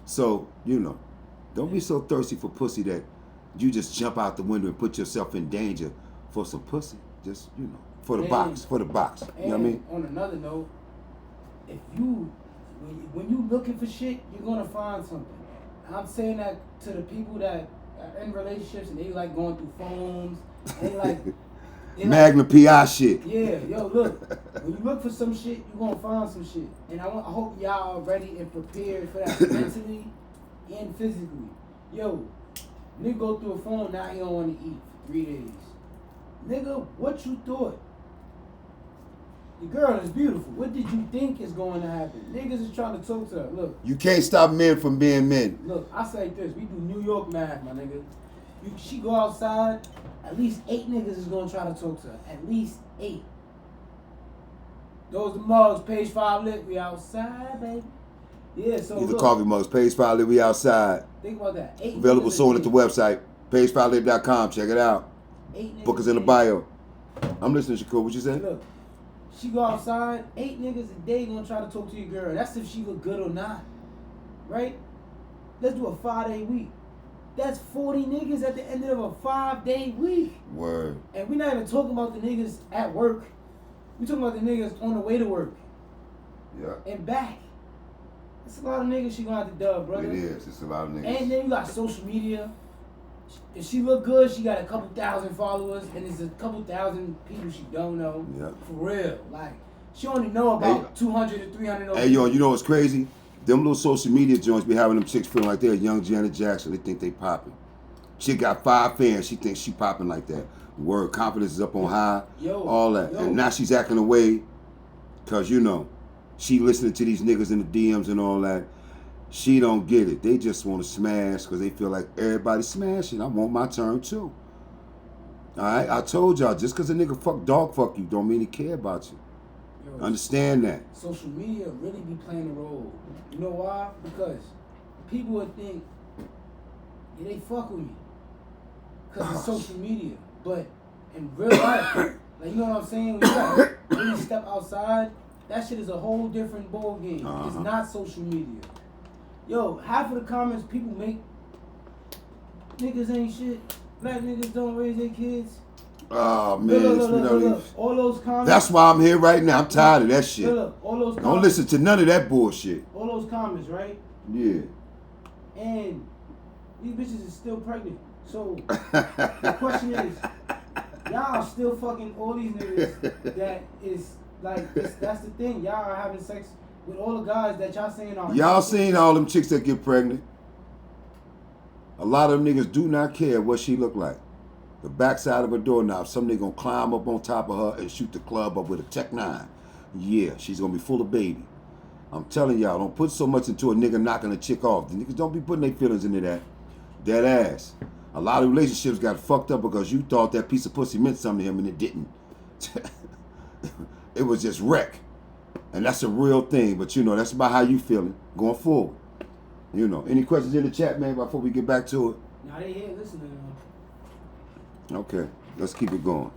So, you know, don't be so thirsty for pussy that you just jump out the window and put yourself in danger for some pussy. Just, you know, for the box. You know what I mean? On another note, if you, when you looking for shit, you're gonna find something. I'm saying that to the people that are in relationships and they like going through phones, and they like Magnum PI shit. Yeah, yo, look. When you look for some shit, you gonna find some shit. And I hope y'all are ready and prepared for that mentally and physically. Yo, nigga go through a phone, now he don't want to eat for 3 days. Nigga, what you thought? The girl is beautiful. What did you think is going to happen? Niggas is trying to talk to her. Look. You can't stop men from being men. Look, I say this. We do New York math, my nigga. She go outside, at least 8 niggas is gonna try to talk to her. At least 8. Those the mugs, Page5Lit, we outside, baby. Yeah, so These are look, coffee mugs, Page5Lit, we outside. think about that. 8 Available niggas soon a at the day. website, page5lit.com. Check it out. 8 niggas Book is a in the day. bio. I'm listening, Shakur. What you say? Look, she go outside, 8 niggas a day gonna try to talk to your girl. That's if she look good or not. Right? Let's do a 5-day week. That's 40 niggas at the end of a 5-day week. Word. And we're not even talking about the niggas at work. We talking about the niggas on the way to work. Yeah. And back. That's a lot of niggas she gonna have to dub, brother. It is. It's a lot of niggas. And then you got social media. If she look good, she got a couple thousand followers, and there's a couple thousand people she don't know. Yeah. For real. Like, she only know about 200 to 300. Hey, yo, you know what's crazy? Them little social media joints be having them chicks feeling like they're young Janet Jackson. They think they popping. She got 5 fans. She thinks she popping like that. Word, confidence is up on high. All that. And now she's acting away because, you know, she listening to these niggas in the DMs and all that. She don't get it. They just want to smash because they feel like everybody's smashing. I want my turn too. All right? I told y'all, just because a nigga dog fuck you don't mean he care about you. Yo, understand that. Social media really be playing a role. You know why? Because people would think, yeah, they fuck with me because it's social media. But in real life, like, you know what I'm saying? When you gotta really step outside, that shit is a whole different ball game. It's not social media. Yo, half of the comments people make, niggas ain't shit. Black niggas don't raise their kids. Oh man, look. All those comments. That's why I'm here right now. I'm tired of that shit. Look, all those comments. Don't listen to none of that bullshit. All those comments, right? Yeah. And these bitches is still pregnant. So the question is, y'all still fucking all these niggas that is like, that's the thing. Y'all are having sex with all the guys that y'all saying are. Y'all seen all them chicks that get pregnant. A lot of them niggas do not care what she look like. The backside of a doorknob, some nigga gonna climb up on top of her and shoot the club up with a Tech 9. Yeah, she's gonna be full of baby. I'm telling y'all, don't put so much into a nigga knocking a chick off. The niggas don't be putting their feelings into that. Dead ass. A lot of relationships got fucked up because you thought that piece of pussy meant something to him and it didn't. It was just wreck. And that's a real thing, but you know, that's about how you feeling going forward. You know, any questions in the chat, man, before we get back to it? Nah, they here listening. Okay, let's keep it going.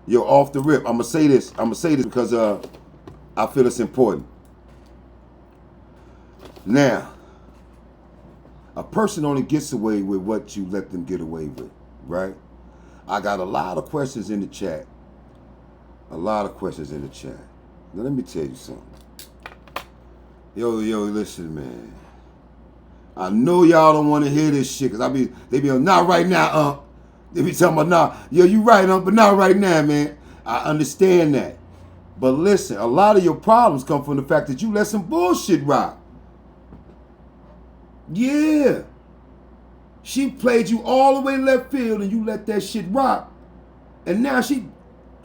Yo, off the rip, I'm gonna say this because I feel it's important. Now, a person only gets away with what you let them get away with, right? I got a lot of questions in the chat. Now let me tell you something. Yo, listen, man. I know y'all don't want to hear this shit, because they be not right now, They be talking about, nah, yo, you right, but not right now, man. I understand that. But listen, a lot of your problems come from the fact that you let some bullshit rock. Yeah. She played you all the way left field and you let that shit rock. And now she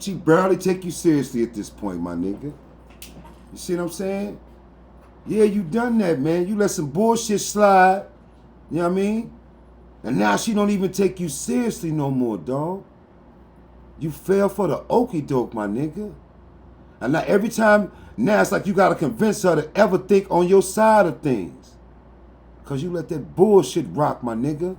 barely take you seriously at this point, my nigga. You see what I'm saying? Yeah, you done that, man. You let some bullshit slide. You know what I mean? And now she don't even take you seriously no more, dog. You fell for the okie doke, my nigga. And now every time, now it's like you gotta convince her to ever think on your side of things. Cause you let that bullshit rock, my nigga.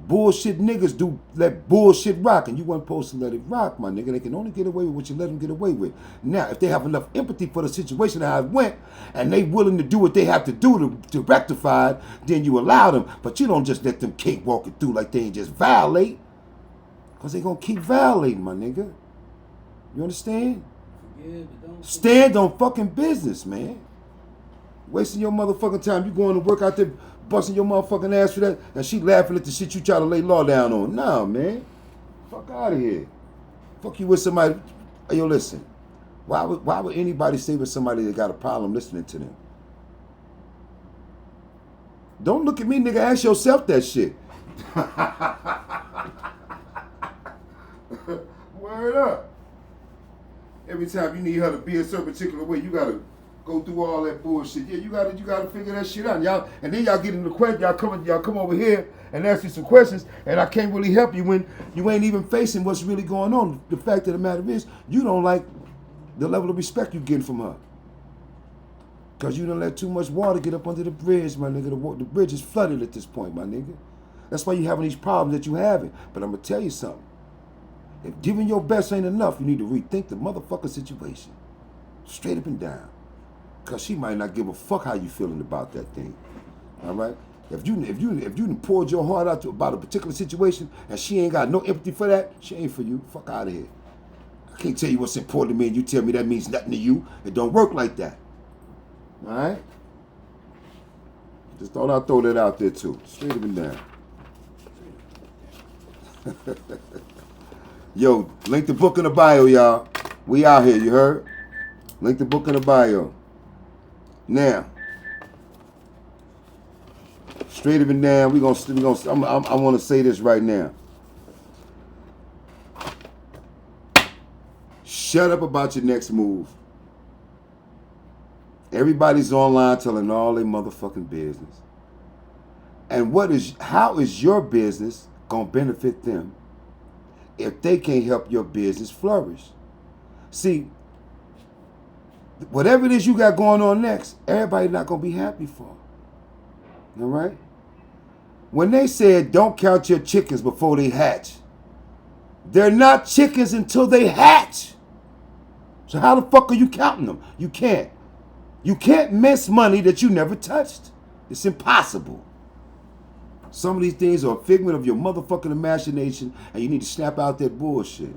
Bullshit niggas do let bullshit rock, and you weren't supposed to let it rock, my nigga. They can only get away with what you let them get away with. Now, if they have enough empathy for the situation how it went, and they willing to do what they have to do to rectify it, then you allow them. But you don't just let them cakewalk it through like they ain't just violate. Because they gonna keep violating, my nigga. You understand? Yeah, but don't stand on fucking business, man. Wasting your motherfucking time. You going to work out there busting your motherfucking ass for that, and she laughing at the shit you try to lay law down on. Nah, man. Fuck out of here. Fuck you with somebody. Hey, yo, listen. Why would anybody stay with somebody that got a problem listening to them? Don't look at me, nigga. Ask yourself that shit. Word up. Every time you need her to be a certain particular way, you gotta go through all that bullshit. Yeah, you gotta figure that shit out. Y'all, and then y'all get into the question. Y'all come over here and ask me some questions, and I can't really help you when you ain't even facing what's really going on. The fact of the matter is, you don't like the level of respect you getting from her, cause you done let too much water get up under the bridge, my nigga. The bridge is flooded at this point, my nigga. That's why you having these problems that you having. But I'm gonna tell you something. If giving your best ain't enough, you need to rethink the motherfucking situation. Straight up and down. Cause she might not give a fuck how you feeling about that thing. All right? If you done poured your heart out about a particular situation and she ain't got no empathy for that, she ain't for you. Fuck out of here. I can't tell you what's important to me and you tell me that means nothing to you. It don't work like that. All right? Just thought I'd throw that out there too. Straight up and down. Yo, link the book in the bio, y'all. We out here, you heard? Link the book in the bio. Now, straight up and down, I want to say this right now. Shut up about your next move. Everybody's online telling all their motherfucking business. And how is your business gonna benefit them if they can't help your business flourish? See, whatever it is you got going on next, everybody's not gonna be happy for. All right? When they said don't count your chickens before they hatch, they're not chickens until they hatch. So how the fuck are you counting them? You can't. You can't miss money that you never touched. It's impossible. Some of these things are a figment of your motherfucking imagination, and you need to snap out that bullshit.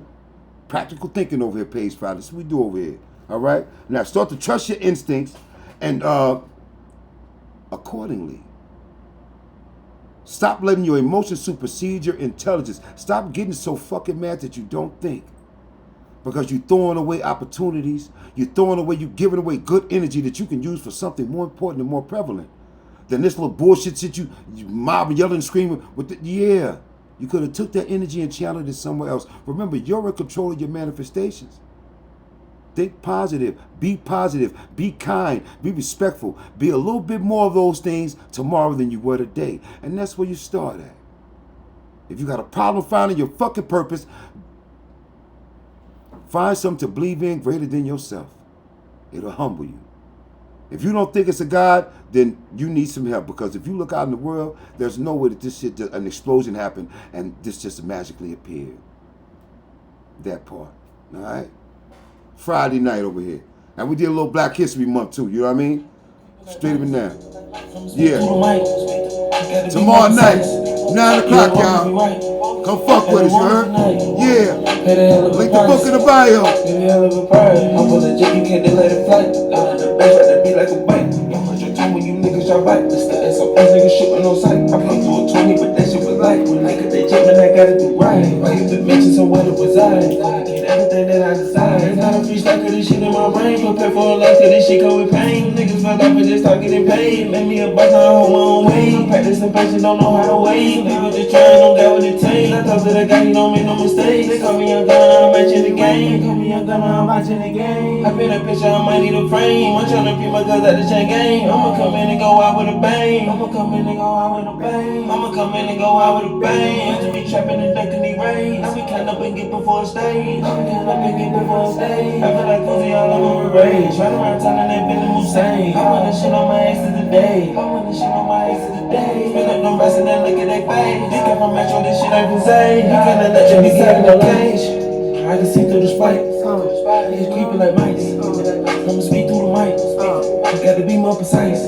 Practical thinking over here, Page5Lit. That's what we do over here. All right? Now start to trust your instincts and accordingly. Stop letting your emotions supersede your intelligence. Stop getting so fucking mad that you don't think. Because you're throwing away opportunities. You're giving away good energy that you can use for something more important and more prevalent than this little bullshit shit you mob yelling and screaming with yeah. You could have took that energy and channeled it somewhere else. Remember, you're in control of your manifestations. Think positive, be kind, be respectful. Be a little bit more of those things tomorrow than you were today. And that's where you start at. If you got a problem finding your fucking purpose, find something to believe in greater than yourself. It'll humble you. If you don't think it's a God, then you need some help. Because if you look out in the world, there's no way that this shit, an explosion happened and this just magically appeared. That part. All right? Friday night over here. And we did a little Black History Month too. You know what I mean? Straight up and down. Yeah. Tomorrow night, 9 o'clock, y'all. Come fuck with us, you heard? Yeah. Link the book in the bio. I'm on the jet, you can't delay the flight. The bass right to be like a bike. Your time when you niggas y'all bite. It's the SOS niggas shooting on sight. I put through a 20, but that shit was light. When I get that jet, man, I gotta do right. I get the mention somewhere to reside. Get everything that I desire. It's not a free stock of this shit in my brain. Prepare for a life, cause this shit come with pain. Niggas fell off and just start getting paid. Make me a boss, I hold my own way. Practicing patience, don't know how to wait. People just trying, don't got what it takes. I talk to the guy, he don't make no mistakes. They call me a gun, I'm matching the game. Call me a gun, I'm watching the game. I paint a picture, I might need a frame. I'm trying to beat my guns at the chain game. I'ma come in and go out with a bang. I'ma come in and go out with a bang. I'ma come in and go out with a bang. I just be trapping and ducking these raids. I be kind up and get before a stage. I be kind up and get before a stage. I feel like Uzi all over the rage. Right around town and they been the Hussein. I want this shit on my exes today. I want this shit on my exes today. Spin up them rest and then look at their face. They come from Metro, this shit ain't insane. You can't let you be in no cage. I can see through the spikes. Niggas creeping like mice. I'ma speak through the mic. You gotta be more precise.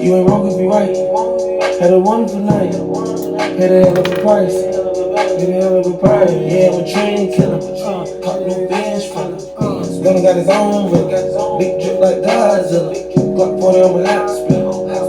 You ain't wrong if you right. Had a wonderful night. Had a hell of a price. Had a hell of a price. Yeah, I'm a train killer. Caught no bench fella. Gunna got his own whip. Big drip like Godzilla. Glock 40 on my lap spin.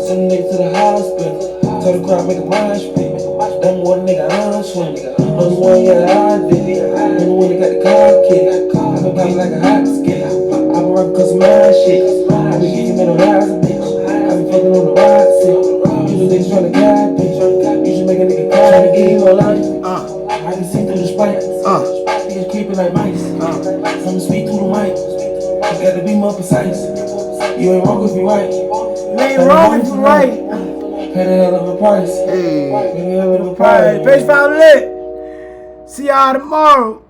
Send a nigga to the hospital. Tell the crowd make a mosh pit. Them one nigga I'm swimming. I'm the one, yeah, I did it. I'm the one that got the car kick. I been popping like a hot skit. I been rapping cause of my shit. I been getting mental rise a bitch. I been fucking on the ride set. You the niggas tryna guide, bitch. You should make a nigga cry to give you a life. I can see through the spikes. Niggas creeping like mice. I'ma speak through the mic. You gotta be more precise. You ain't wrong if you right. You ain't wrong if you right. Pay the hell of a price. Hey. Page5Lit. See y'all tomorrow.